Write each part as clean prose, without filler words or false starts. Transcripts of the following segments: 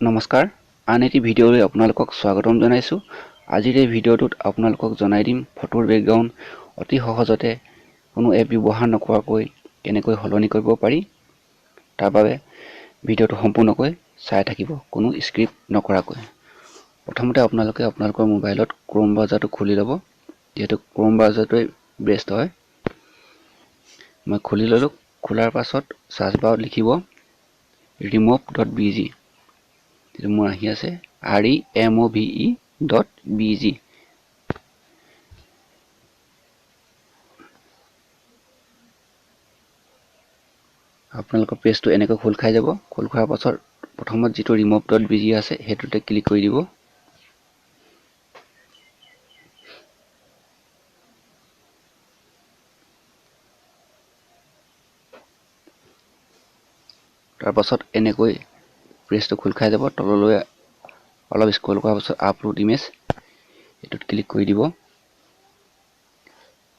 নমস্কাৰ আন এটি ভিডিঅ'লৈ আপোনালোকক স্বাগতম জনাইছো। আজিৰ এই ভিডিঅ'টোত আপোনালোকক জনাই দিম ফটোৰ বেকগ্ৰাউণ্ড অতি সহজতে কোনো এপ ব্যৱহাৰ নকৰাকৈ কেনেকৈ সলনি কৰিব পাৰি। তাৰ বাবে ভিডিঅ'টো সম্পূৰ্ণকৈ চাই থাকিব, কোনো স্ক্ৰিপ্ট নকৰাকৈ। প্ৰথমতে আপোনালোকে আপোনালোকৰ মোবাইলত ক্ৰোম ব্ৰাউজাৰটো খুলি ল'ব, যেহেতু ক্ৰোম ব্ৰাউজাৰটোৱে বেষ্ট হয়। মই খুলি ল'লোঁ। খোলাৰ পাছত সাৰ্চ বাৰত লিখিব remove.bg। মোৰ আহি আছে remove.bg। আপোনালোকৰ পেজটো এনেকৈ খোল খাই যাব। খোল খোৱাৰ পাছত প্ৰথমত যিটো remove.bg আছে সেইটোতে ক্লিক কৰি দিব। তাৰ পাছত এনেকৈ পেজটো খোল খাই যাব। তললৈ অলপ স্ক্ৰল কৰাৰ পাছত আপলোড ইমেজ এইটোত ক্লিক কৰি দিব।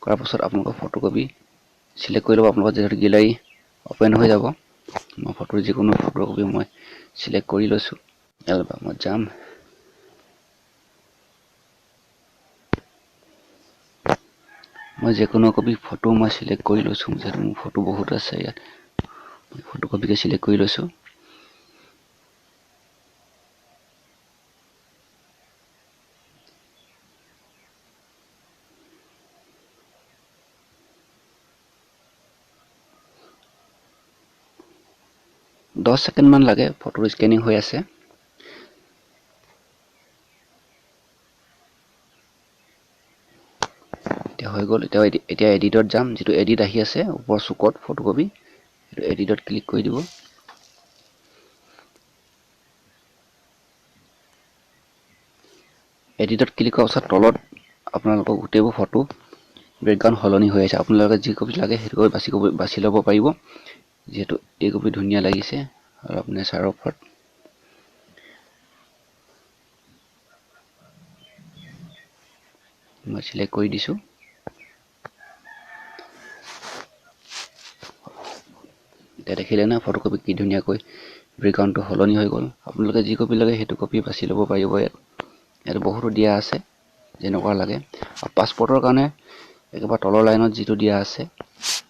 কৰাৰ পাছত আপোনালোকৰ ফটোকপি সিলেক্ট কৰি ল'ব। আপোনালোকৰ যিহেতু গেলাৰী অপেন হৈ যাব। মই ফটোৰ যিকোনো ফটোকপি মই সিলেক্ট কৰি লৈছোঁ। এলবামত যাম। মই যিকোনো কপি ফটো মই সিলেক্ট কৰি লৈছোঁ, যিহেতু মোৰ ফটো বহুত আছে ইয়াত। মই ফটোকপিকে সিলেক্ট কৰি লৈছোঁ। দহ ছেকেণ্ড মান লাগে, ফটো স্কেনিং হৈ আছে। এতিয়া হৈ গ'ল। এতিয়া এডিটত যাম। যিটো এডিট আহি আছে ওপৰ চুকত ফটোকপি, সেইটো এডিটত ক্লিক কৰি দিব। এডিটত ক্লিক কৰাৰ পাছত তলত আপোনালোকৰ গোটেইবোৰ ফটো বেকগ্ৰাউণ্ড সলনি হৈ আছে। আপোনালোকে যি কপি লাগে সেইটো কপি বাছি ল'ব পাৰিব। যিহেতু এই কপি ধুনীয়া লাগিছে অলপ নেচাৰৰ ওপৰত। মই সিলেক্ট কৰি দিছোঁ। এতিয়া দেখিলে না ফটোকপি কি ধুনীয়াকৈ বেকগ্ৰাউণ্ডটো সলনি হৈ গ'ল। আপোনালোকে যি কপি লাগে সেইটো কপি বাছি ল'ব পাৰিব। ইয়াত বহুতো দিয়া আছে যেনেকুৱা লাগে। আৰু পাছপৰ্টৰ কাৰণে একেবাৰে তলৰ লাইনত যিটো দিয়া আছে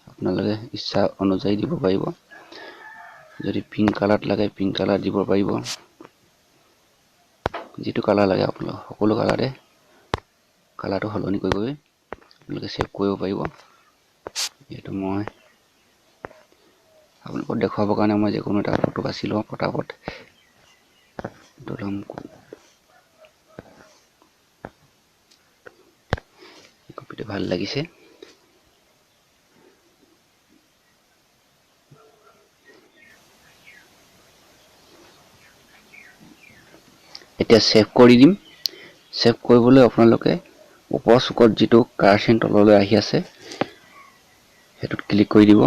আপোনালোকে ইচ্ছা অনুযায়ী দিব পাৰিব। যদি পিংক কালাৰত লাগে পিংক কালাৰ দিব পাৰিব। যিটো কালাৰ লাগে আপোনালোক সকলো কালাৰটো সলনি কৰি আপোনালোকে ছেভ কৰিব পাৰিব। যিহেতু মই আপোনালোকক দেখুৱাবৰ কাৰণে মই যিকোনো এটা ফটো বাছি লওঁ পটাপট। কপিটো ভাল লাগিছে। এতিয়া ছেভ কৰি দিম। ছেভ কৰিবলৈ আপোনালোকে ওপৰৰ চুকত যিটো কাৰ্চন তললৈ আহি আছে সেইটোত ক্লিক কৰি দিব।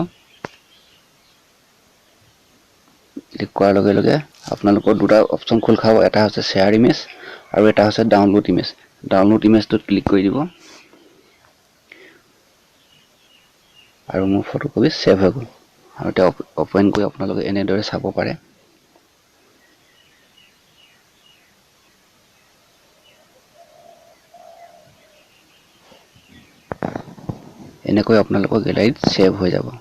ক্লিক কৰাৰ লগে লগে আপোনালোকৰ দুটা অপশ্যন খোল খাব। এটা হৈছে শ্বেয়াৰ ইমেজ আৰু এটা হৈছে ডাউনলোড ইমেজ। ডাউনলোড ইমেজটোত ক্লিক কৰি দিব আৰু মোৰ ফটোকপি ছেভ হৈ গ'ল। আৰু এতিয়া অপেন কৰি আপোনালোকে এনেদৰে চাব পাৰে। এনেকৈ আপোনালোকৰ গেলাৰীত ছেভ হৈ যাব।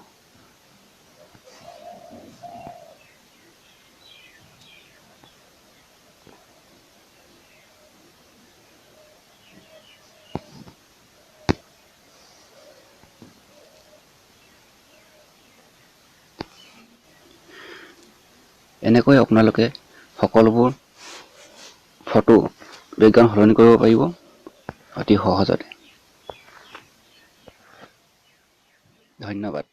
এনেকৈ আপোনালোকে সকলোবোৰ ফটো বেকগ্ৰাউণ্ড সলনি কৰিব পাৰিব অতি সহজতে। ধন্যবাদ।